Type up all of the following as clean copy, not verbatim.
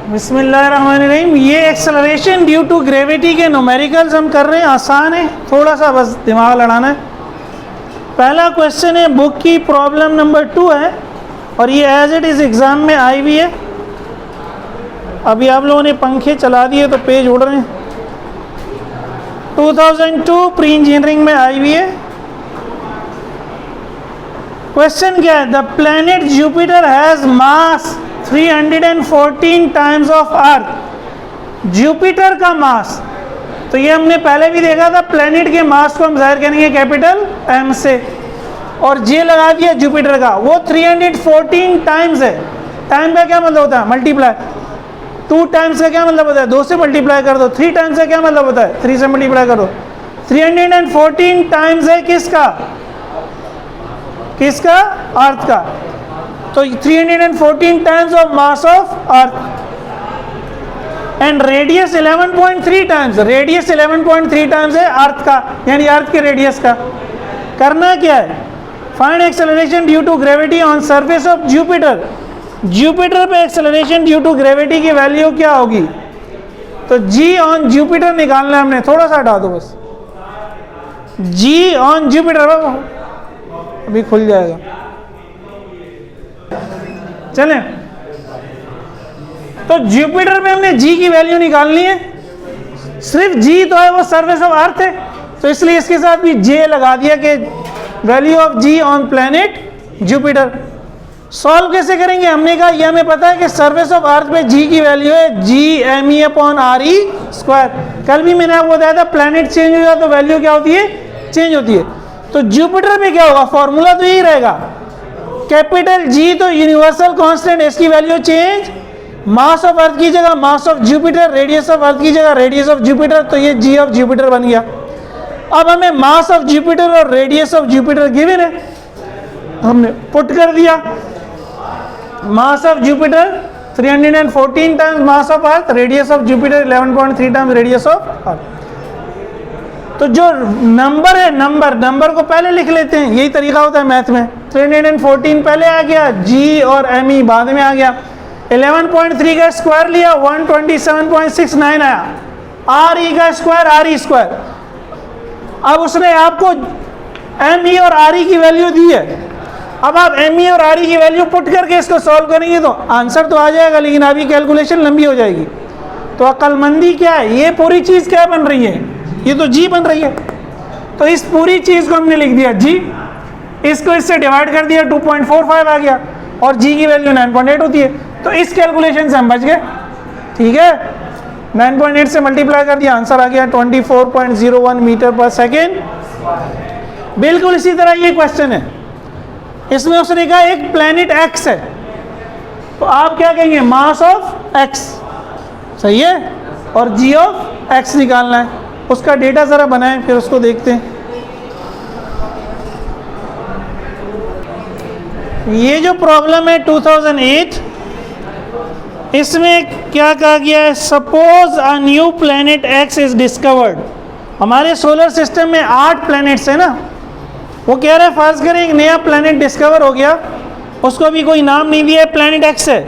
बिस्मिल्लाहिर्रहमानिर्रहीम। ये acceleration due to gravity के न्यूमेरिकल्स हम कर रहे हैं, आसान है, थोड़ा सा बस दिमाग लड़ाना है। पहला क्वेश्चन है, बुक की प्रॉब्लम नंबर 2 है और ये एज इट इज़ एग्ज़ाम में आई भी है। अभी आप लोगों ने पंखे चला दिए तो पेज उड़ रहे हैं। 2002 प्री इंजीनियरिंग में आई भी है। क्वेश्चन क्या है? The planet Jupiter has mass 314 times of earth. Jupiter का मास, तो ये हमने पहले भी देखा था, प्लैनेट के मास को हम जाहिर करेंगे कैपिटल एम से, और जे लगा दिया जुपिटर का, वो 314 टाइम्स है। टाइम का क्या मतलब होता है? मल्टीप्लाई। 2 टाइम्स का क्या मतलब होता है? 2 से मल्टीप्लाई कर दो। 3 टाइम्स का क्या मतलब होता है? 3 से मल्टीप्लाई कर दो। 314 टाइम्स है किसका? किसका? अर्थ का। तो 314 times of mass of earth and radius 11.3 times. Radius 11.3 times है अर्थ का, यानी अर्थ के रेडियस का। करना क्या है? Find acceleration due to gravity on surface of Jupiter. Jupiter पे एक्सेलरेशन ड्यू टू ग्रेविटी की वैल्यू क्या होगी? तो जी ऑन जुपिटर निकालना है हमने। थोड़ा सा हटा दो बस। जी ऑन जुपिटर अभी खुल जाएगा। चलें, तो जुपिटर में हमने जी की वैल्यू निकालनी है। सिर्फ जी तो है, वो सरफेस ऑफ अर्थ है, तो इसलिए इसके साथ भी जे लगा दिया कि value of g on planet Jupiter. Solve कैसे करेंगे? हमने कहा ये हमें पता है कि सरफेस ऑफ अर्थ पे जी की वैल्यू है G M E upon R E square. कल भी मैंने आपको बताया था प्लैनेट चेंज हो जाए तो वैल्यू क्या होती है? चेंज होती है। तो जुपिटर में क्या होगा? फॉर्मूला तो यही रहेगा, कैपिटल जी तो यूनिवर्सल कांस्टेंट, इसकी वैल्यू चेंज, मास ऑफ अर्थ की जगह mass of Jupiter, radius of earth की जगह रेडियस ऑफ जुपिटर, तो ये जी ऑफ जुपिटर बन गया। अब हमें मास ऑफ जुपिटर और रेडियस ऑफ जुपिटर गिवन है, हमने पुट कर दिया। Mass of Jupiter 314 times mass of earth, radius of Jupiter 11.3 times radius of earth. तो जो नंबर है, नंबर को पहले लिख लेते हैं, यही तरीका होता है मैथ में। 314 पहले आ गया, जी और एम ई बाद में आ गया। 11.3 का स्क्वायर लिया, 127.69 आया। आर ई का स्क्वायर आर ई स्क्वायर। अब उसने आपको एम ई और आर ई की वैल्यू दी है। अब आप एम ई और आर ई की वैल्यू पुट करके इसको सॉल्व करेंगे तो आंसर तो आ जाएगा, लेकिन अभी कैलकुलेशन लंबी हो जाएगी। तो अक्लमंदी क्या है? ये पूरी चीज़ क्या बन रही है? ये तो जी बन रही है। तो इस पूरी चीज़ को हमने लिख दिया जी, इसको इससे डिवाइड कर दिया, 2.45 आ गया, और जी की वैल्यू 9.8 होती है। तो इस कैलकुलेशन से हम बच गए। ठीक है, 9.8 से मल्टीप्लाई कर दिया, आंसर आ गया 24.01 मीटर पर सेकेंड। बिल्कुल इसी तरह ये क्वेश्चन है, इसमें उसने कहा एक प्लैनेट एक्स है, तो आप क्या कहेंगे? मास ऑफ एक्स, सही है, और जी ऑफ एक्स निकालना है। उसका डेटा ज़रा बनाएं, फिर उसको देखते हैं। ये जो प्रॉब्लम है 2008, इसमें क्या कहा गया है? Suppose a new planet x is discovered. हमारे सोलर सिस्टम में 8 प्लैनेट्स है ना, वो कह रहे हैं फर्ज करें एक नया प्लैनेट डिस्कवर हो गया, उसको भी कोई नाम नहीं दिया है, प्लैनेट एक्स है,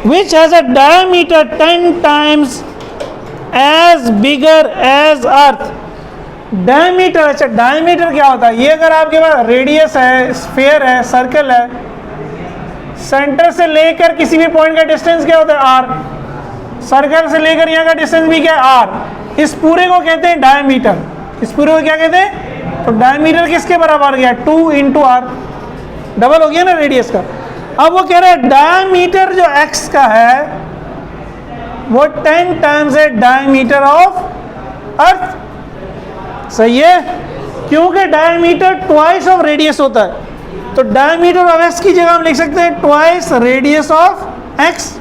which has a diameter 10 times as bigger as earth. Diameter, अच्छा डायमीटर क्या होता है? ये अगर आपके पास रेडियस है, स्फीयर है, सर्कल है, सेंटर से लेकर किसी भी पॉइंट का डिस्टेंस क्या होता है? आर। सर्कल से लेकर यहाँ का डिस्टेंस भी क्या है? आर। इस पूरे को कहते हैं डायमीटर। इस पूरे को क्या कहते हैं? तो डायमीटर किसके बराबर गया? 2 इंटू आर, डबल हो गया ना रेडियस का। अब वो कह रहा है डायमीटर जो एक्स का है वो 10 टाइम्स है डायमीटर ऑफ अर्थ। सही है, क्योंकि डायमीटर ट्वाइस ऑफ रेडियस होता है, तो डायमीटर ऑफ एक्स की जगह हम लिख सकते हैं ट्वाइस रेडियस ऑफ एक्स।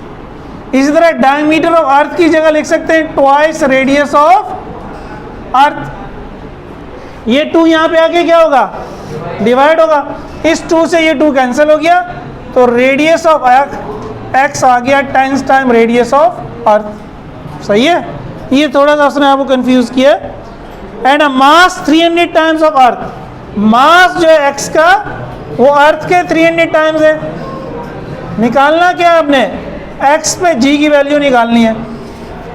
इसी तरह डायमीटर ऑफ अर्थ की जगह लिख सकते हैं ट्वाइस रेडियस ऑफ अर्थ। ये 2 यहाँ पे आके क्या होगा? डिवाइड होगा। इस 2 से ये 2 कैंसिल हो गया, तो रेडियस ऑफ एक्स आ गया 10 टाइम रेडियस ऑफ अर्थ। सही है, ये थोड़ा सा उसने आपको कंफ्यूज किया। And a mass 300 times of earth. Mass जो है एक्स का वो अर्थ के 300 टाइम्स है। निकालना क्या आपने? एक्स पे जी की वैल्यू निकालनी है,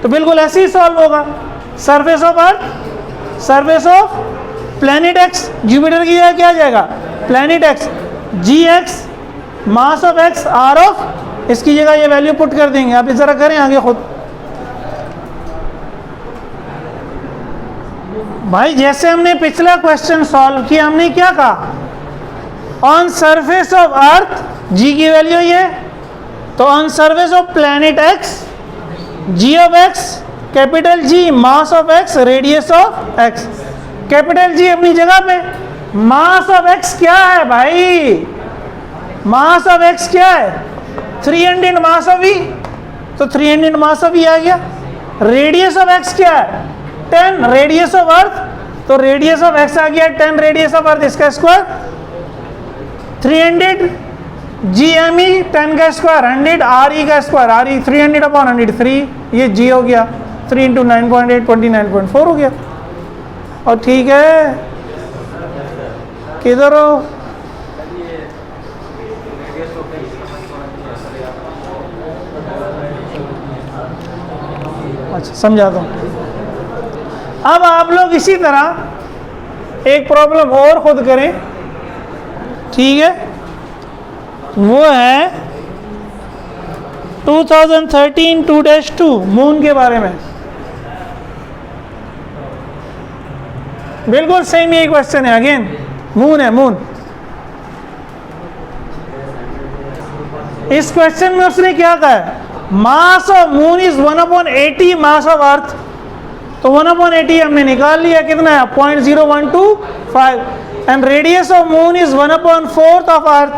तो बिल्कुल ऐसे ही सॉल्व होगा। Surface of earth, surface of planet X, Jupiter की जगह क्या आ जाएगा planet X, g X mass of X R of, इसकी जगह ये वैल्यू पुट कर देंगे। आप इस जरा करें आगे खुद। भाई जैसे हमने पिछला क्वेश्चन सॉल्व किया, हमने क्या कहा, on surface of earth g की वैल्यू ये, तो on surface of planet X g of X capital G mass of X radius of X. Capital G अपनी जगह पे, मास ऑफ एक्स क्या है भाई, मास ऑफ एक्स क्या है 300 मास ऑफ ई, तो 300 मास ऑफ ई आ गया। रेडियस ऑफ एक्स क्या है 10 रेडियस ऑफ अर्थ, तो रेडियस ऑफ एक्स आ गया 10 रेडियस ऑफ अर्थ, इसका स्क्वायर 300 जी एम ई 10 का स्क्वायर 100 आर ई का स्क्वायर, आर ई 300 अपॉन 100 3, ये जी हो गया 3 इंटू 9.8 29.4 हो गया। और ठीक है किधर हो, अच्छा समझाता हूँ। अब आप लोग इसी तरह एक प्रॉब्लम और खुद करें, ठीक है, वो है 2013 2-2 मून के बारे में। बिल्कुल सेम यही क्वेश्चन है, अगेन मून है मून। इस क्वेश्चन में उसने क्या कहा है, mass of moon is 1/80 mass of अर्थ, तो 1/80 हमने निकाल लिया, कितना है 0.0125, and radius of moon is 1/4 of earth,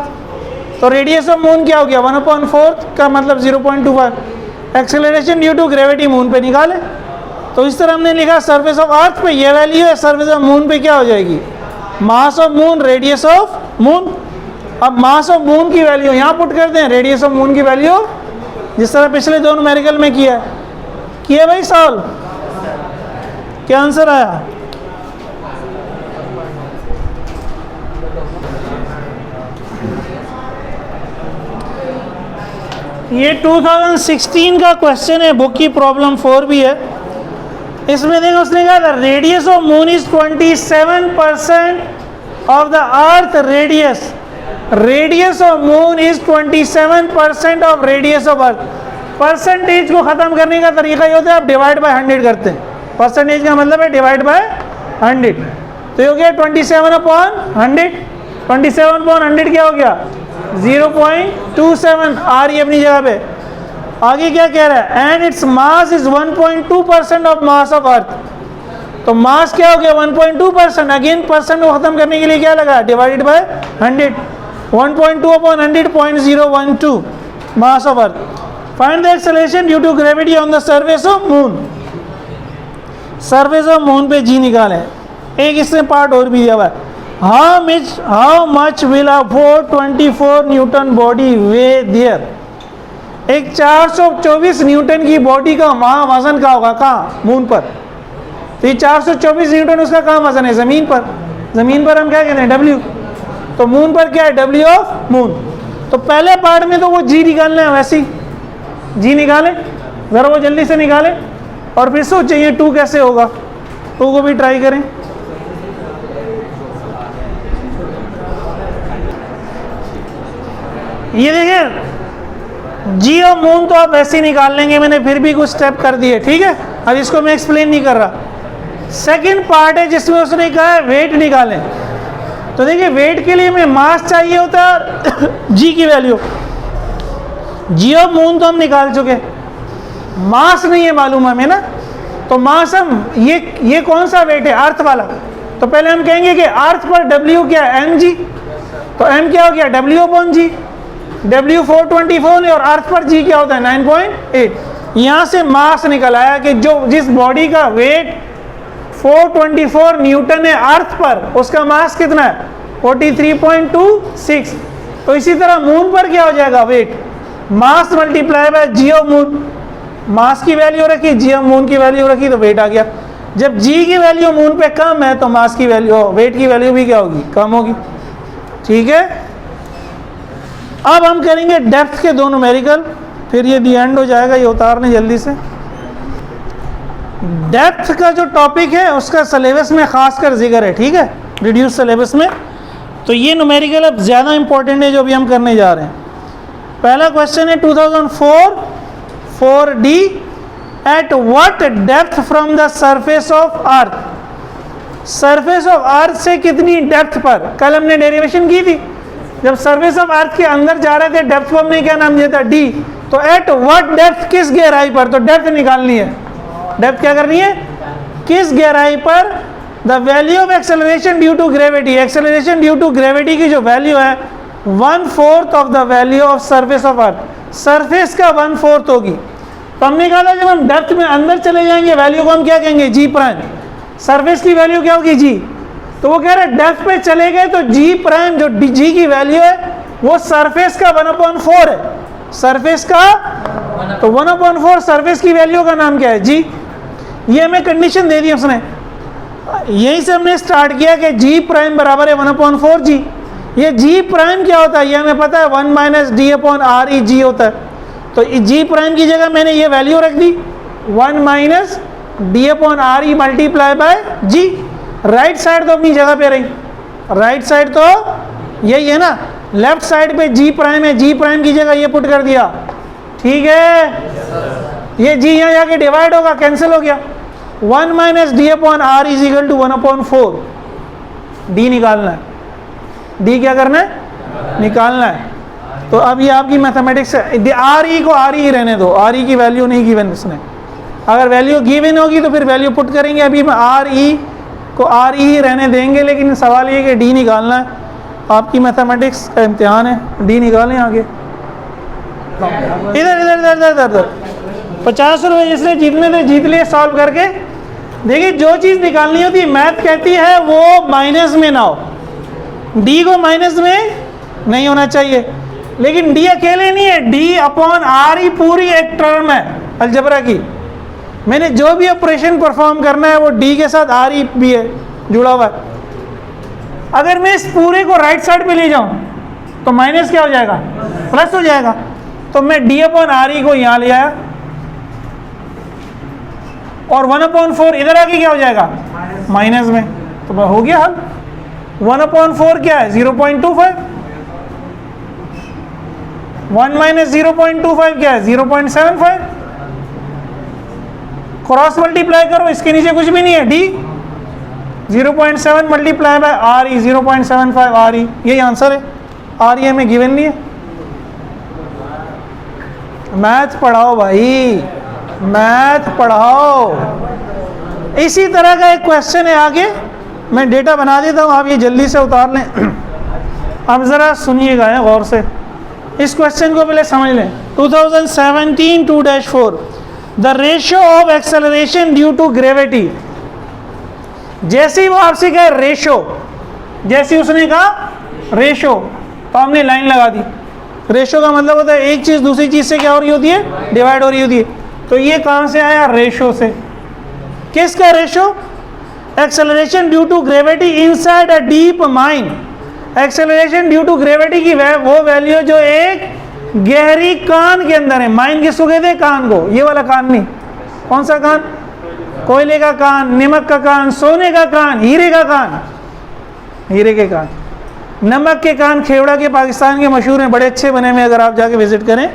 तो रेडियस ऑफ मून क्या हो गया 1/4 का मतलब 0.25। Acceleration due to gravity moon पे निकाले, तो इस तरह हमने लिखा सरफेस ऑफ अर्थ पे ये वैल्यू है, सरफेस ऑफ मून पे क्या हो जाएगी mass of moon radius of moon. अब मास ऑफ मून की वैल्यू यहाँ पुट करते हैं, रेडियस ऑफ मून की वैल्यू जिस तरह पिछले दो न्यूमेरिकल में किया भाई सॉल्व, क्या आंसर आया, ये 2016 का क्वेश्चन है, बुक की प्रॉब्लम 4 भी है। इसमें देखो उसने कहा था radius of moon is 27% of the earth radius, radius of moon is 27% of radius of earth. Percentage को खत्म करने का तरीका ये होता है, आप डिवाइड बाय 100 करते हैं, परसेंटेज का मतलब है डिवाइड बाय 100, तो ये हो गया 27/100, 27/100 क्या हो गया 0.27, आ रही है अपनी जगह पे। आगे क्या कह रहा है, and its mass is 1.2% of mass of अर्थ, तो मास क्या हो गया 1.2%, अगेन परसेंट को खत्म करने के लिए क्या लगा divided by 100, 1.2/100 0.012 mass of earth. Find the acceleration due to gravity on the surface of moon, surface of moon पे जी निकाले। एक इसमें पार्ट और भी दिया हुआ है, how much will a 424 newton body weigh there, एक 424 न्यूटन की बॉडी का वहाँ वजन का होगा, कहाँ मून पर, तो ये 424 न्यूटन उसका कहाँ वजन है ज़मीन पर, ज़मीन पर हम क्या कहते हैं डब्ल्यू, तो मून पर क्या है डब्ल्यू ऑफ मून। तो पहले पार्ट में तो वो जी निकालना है, वैसे ही जी निकाले, ज़रा वो जल्दी से निकाले, और फिर सोचिए ये 2 कैसे होगा, 2 को भी ट्राई करें। ये देखिए जी और मून तो आप वैसे ही निकाल लेंगे, मैंने फिर भी कुछ स्टेप कर दिए, ठीक है, अब इसको मैं एक्सप्लेन नहीं कर रहा। सेकंड पार्ट है जिसमें उसने कहा है वेट निकालें, तो देखिए वेट के लिए हमें मास चाहिए होता है जी की वैल्यू, जी ऑफ मून तो हम निकाल चुके, मास नहीं है मालूम हमें ना, तो मास हम ये कौन सा वेट है अर्थ वाला, तो पहले हम कहेंगे कि अर्थ पर डब्ल्यू क्या है एम जी, तो एम क्या हो गया डब्ल्यू अपॉन जी, डब्ल्यू 424 है और अर्थ पर जी क्या होता है 9.8। यहाँ से मास निकल आया कि जिस बॉडी का वेट 424 न्यूटन है अर्थ पर, उसका मास कितना है 43.26। तो इसी तरह मून पर क्या हो जाएगा weight mass multiply by G of moon, mass की वैल्यू रखी जी ऑफ मून की वैल्यू रखी तो वेट आ गया। जब जी की वैल्यू मून पे कम है तो मास की वैल्यू वेट की वैल्यू भी क्या होगी कम होगी, ठीक है। अब हम करेंगे डेप्थ के दो न्यूमेरिकल, फिर ये दी एंड हो जाएगा, ये उतार लें जल्दी से। डेप्थ का जो टॉपिक है उसका सिलेबस में खासकर जिक्र है, ठीक है, रिड्यूस सिलेबस में। तो ये न्यूमेरिकल अब ज़्यादा इंपॉर्टेंट है जो अभी हम करने जा रहे हैं। पहला क्वेश्चन है 2004 4D, at what depth from the surface of earth, surface of अर्थ से कितनी डेप्थ पर, कल हमने डेरिवेशन की थी, जब सरफेस ऑफ अर्थ के अंदर जा रहे थे डेप्थ को हमने क्या नाम दिया था, डी। तो एट व्हाट डेप्थ, किस गहराई पर, तो डेप्थ निकालनी है, डेप्थ क्या करनी है, किस गहराई पर। The value of acceleration due to gravity, acceleration due to gravity की जो वैल्यू है 1/4 of the value of surface of earth, surface का 1/4 होगी। तो हमने कहा था जब हम डेप्थ में अंदर चले जाएंगे वैल्यू को हम क्या कहेंगे, जी प्राइम, सरफेस की वैल्यू क्या होगी, जी। तो वो कह रहे हैं डेप्थ पे चले गए तो जी प्राइम जो जी की वैल्यू है वो सरफेस का 1/4 है, सरफेस का, तो 1/4 सरफेस की वैल्यू का नाम क्या है, जी। ये हमें कंडीशन दे दी उसने, यहीं से हमने स्टार्ट किया कि जी प्राइम बराबर है 1/4 जी। ये जी प्राइम क्या होता है ये हमें पता है, 1 - d/r e जी होता है। तो जी प्राइम की जगह मैंने ये वैल्यू रख दी 1 - d/r e multiply by g. Right side तो अपनी जगह पे रही, राइट साइड तो यही है ना, लेफ्ट साइड पे जी प्राइम है, जी प्राइम की जगह ये पुट कर दिया, ठीक है। ये जी यहाँ जाके डिवाइड होगा, कैंसिल हो गया, 1 - d/r is equal to 1/4। D निकालना है, डी क्या करना है, निकालना है। तो अब ये आपकी मैथमेटिक्स है, आर ई को आर ई रहने दो, आर ई की वैल्यू नहीं गिवन इसने, अगर वैल्यू गिवन होगी तो फिर वैल्यू पुट करेंगे। अभी हम आर ई को आर ई रहने देंगे, लेकिन सवाल ये कि डी निकालना है, आपकी मैथमेटिक्स का इम्तिहान है, डी निकालें आगे। इधर इधर इधर इधर इधर इधर 50 रुपये जिसने जीतने थे जीत लिए सॉल्व करके। देखिए जो चीज़ निकालनी होती है मैथ कहती है वो माइनस में ना हो, डी को माइनस में नहीं होना चाहिए, लेकिन डी अकेले नहीं है, d/r ही पूरी एक टर्म है अलजबरा की। मैंने जो भी ऑपरेशन परफॉर्म करना है वो डी के साथ आर ई भी है जुड़ा हुआ है। अगर मैं इस पूरे को राइट साइड पे ले जाऊं तो माइनस क्या हो जाएगा, प्लस हो जाएगा। तो मैं d/r e को यहाँ ले आया और 1/4 इधर आके क्या हो जाएगा, माइनस में, तो हो गया हल। 1/4 क्या है, 0.25, 1 - 0.25 क्या है, 0.75। क्रॉस मल्टीप्लाई करो, इसके नीचे कुछ भी नहीं है, D 0.7 multiply by R E 0.75 R E, यही आंसर है। आर ई हमें गिवन नहीं है। मैथ पढ़ाओ भाई, मैथ पढ़ाओ। इसी तरह का एक क्वेश्चन है आगे, मैं डेटा बना देता हूँ, आप ये जल्दी से उतार लें। अब ज़रा सुनिएगा गौर से, इस क्वेश्चन को पहले समझ लें। 2017 2-4, the ratio of acceleration due to gravity. जैसे ही वो आपसे कहे रेशो, जैसे उसने कहा रेशो तो हमने लाइन लगा दी। रेशो का मतलब होता है एक चीज़ दूसरी चीज़ से क्या हो रही होती है, डिवाइड हो रही होती है। तो ये कहाँ से आया, रेशो से। किसका ratio, acceleration due to gravity inside a deep mine. Acceleration due to gravity की वो वैल्यू जो एक गहरी कान के अंदर है। माइन किसको कहते हैं, कान को, ये वाला कान नहीं। कौन सा कान, कोयले का कान, नमक का कान, सोने का कान, हीरे का कान, हीरे के कान, नमक के कान खेवड़ा के पाकिस्तान के मशहूर हैं, बड़े अच्छे बने हुए, अगर आप जाके विजिट करें।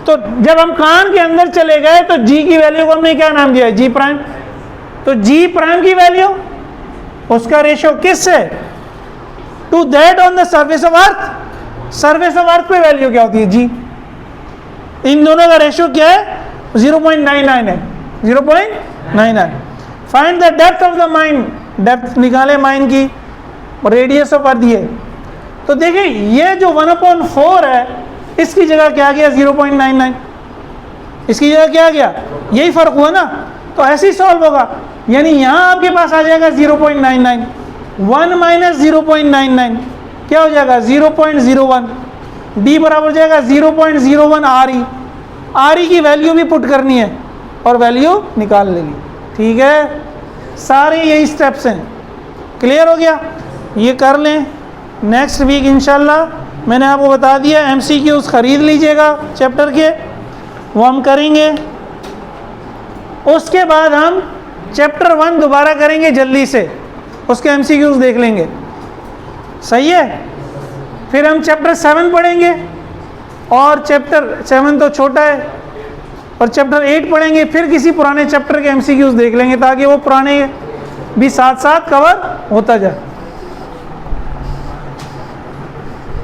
तो जब हम कान के अंदर चले गए तो जी की वैल्यू को हमने क्या नाम दिया, जी प्राइम। तो जी प्राइम की वैल्यू, उसका रेशो किस है, to that on the surface of earth. Surface of earth पे वैल्यू क्या होती है, जी। इन दोनों का रेशो क्या है, 0.99 है, 0.99। Find the depth of the mine, depth निकाले माइन की, रेडियस ऑफ अर्थ ये। तो देखिए ये जो 1/4 है इसकी जगह क्या गया, 0.99, इसकी जगह क्या गया, यही फर्क हुआ ना। तो ऐसे ही सॉल्व होगा, यानी यहाँ आपके पास आ जाएगा 0.99, 1 - 0.99 क्या हो जाएगा, 0.01। डी बराबर हो जाएगा 0.01 आर ई। आर ई की वैल्यू भी पुट करनी है और वैल्यू निकाल लेंगे, ठीक है। सारे यही स्टेप्स हैं, क्लियर हो गया। ये कर लें, नेक्स्ट वीक इंशाल्लाह मैंने आपको बता दिया MCQs खरीद लीजिएगा चैप्टर के। वो हम करेंगे। उसके बाद हम चैप्टर 1 दोबारा करेंगे जल्दी से, उसके एमसीक्यूज देख लेंगे, सही है। फिर हम चैप्टर 7 पढ़ेंगे, और चैप्टर 7 तो छोटा है, और चैप्टर 8 पढ़ेंगे। फिर किसी पुराने चैप्टर के एमसीक्यूज देख लेंगे, ताकि वो पुराने भी साथ साथ कवर होता जाए।